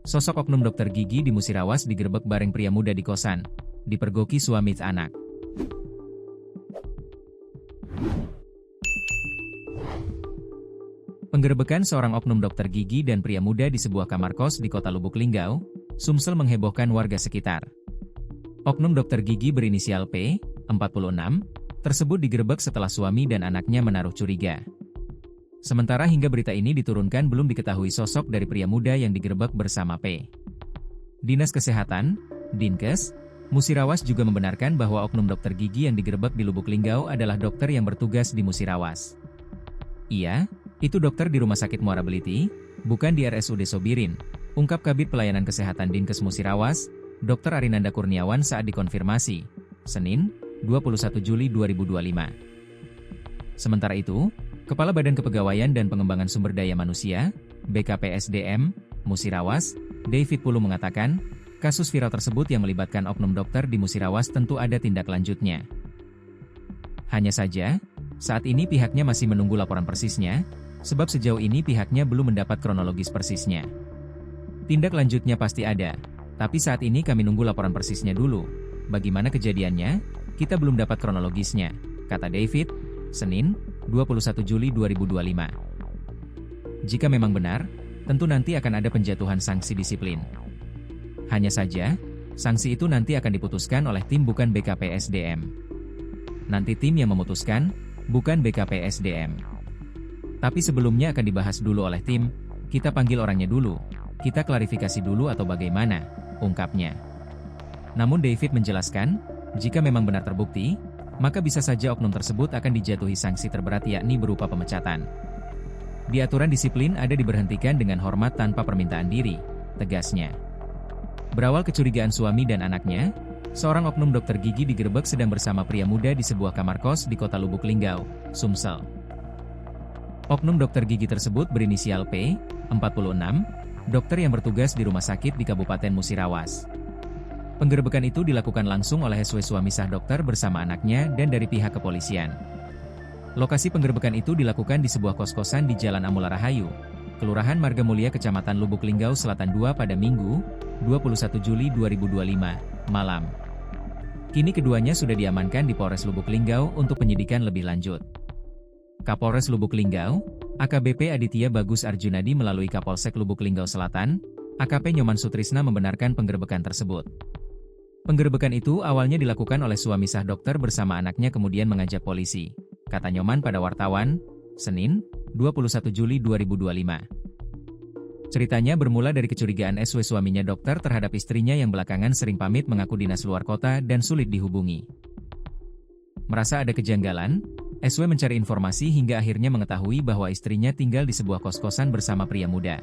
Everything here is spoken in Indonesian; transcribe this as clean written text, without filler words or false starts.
sosok oknum dokter gigi di Musirawas digerebek bareng pria muda di kosan, dipergoki suami anak. Penggerebekan seorang oknum dokter gigi dan pria muda di sebuah kamar kos di kota Lubuk Linggau, Sumsel menghebohkan warga sekitar. Oknum dokter gigi berinisial P, 46, tersebut digerebek setelah suami dan anaknya menaruh curiga. Sementara hingga berita ini diturunkan belum diketahui sosok dari pria muda yang digerebek bersama P. Dinas Kesehatan, Dinkes, Musirawas juga membenarkan bahwa oknum dokter gigi yang digerebek di Lubuk Linggau adalah dokter yang bertugas di Musirawas. Iya, itu dokter di Rumah Sakit Muara Beliti, bukan di RSUD Sobirin, ungkap Kabid Pelayanan Kesehatan Dinkes Musirawas, Dr. Arinanda Kurniawan saat dikonfirmasi, Senin, 21 Juli 2025. Sementara itu, Kepala Badan Kepegawaian dan Pengembangan Sumber Daya Manusia, BKPSDM, Musirawas, David Pulu mengatakan, kasus viral tersebut yang melibatkan oknum dokter di Musirawas tentu ada tindak lanjutnya. Hanya saja, saat ini pihaknya masih menunggu laporan persisnya, sebab sejauh ini pihaknya belum mendapat kronologis persisnya. Tindak lanjutnya pasti ada, tapi saat ini kami nunggu laporan persisnya dulu. Bagaimana kejadiannya, kita belum dapat kronologisnya, kata David, Senin, 21 Juli 2025. Jika memang benar, tentu nanti akan ada penjatuhan sanksi disiplin. Hanya saja, sanksi itu nanti akan diputuskan oleh tim bukan BKPSDM. Nanti tim yang memutuskan, bukan BKPSDM. Tapi sebelumnya akan dibahas dulu oleh tim, kita panggil orangnya dulu, kita klarifikasi dulu atau bagaimana, ungkapnya. Namun David menjelaskan, jika memang benar terbukti, maka bisa saja oknum tersebut akan dijatuhi sanksi terberat yakni berupa pemecatan. Di aturan disiplin ada diberhentikan dengan hormat tanpa permintaan diri, tegasnya. Berawal kecurigaan suami dan anaknya, seorang oknum dokter gigi digerebek sedang bersama pria muda di sebuah kamar kos di kota Lubuk Linggau, Sumsel. Oknum dokter gigi tersebut berinisial P, 46, dokter yang bertugas di rumah sakit di Kabupaten Musirawas. Penggerebekan itu dilakukan langsung oleh SW suami sah dokter bersama anaknya dan dari pihak kepolisian. Lokasi penggerebekan itu dilakukan di sebuah kos-kosan di Jalan Amula Rahayu, Kelurahan Marga Mulia Kecamatan Lubuk Linggau Selatan 2 pada Minggu, 21 Juli 2025, malam. Kini keduanya sudah diamankan di Polres Lubuk Linggau untuk penyidikan lebih lanjut. Kapolres Lubuk Linggau, AKBP Aditya Bagus Arjunadi melalui Kapolsek Lubuk Linggau Selatan, AKP Nyoman Sutrisna membenarkan penggerebekan tersebut. Penggerebekan itu awalnya dilakukan oleh suami sah dokter bersama anaknya kemudian mengajak polisi, kata Nyoman pada wartawan, Senin, 21 Juli 2025. Ceritanya bermula dari kecurigaan SW suaminya dokter terhadap istrinya yang belakangan sering pamit mengaku dinas luar kota dan sulit dihubungi. Merasa ada kejanggalan, SW mencari informasi hingga akhirnya mengetahui bahwa istrinya tinggal di sebuah kos-kosan bersama pria muda.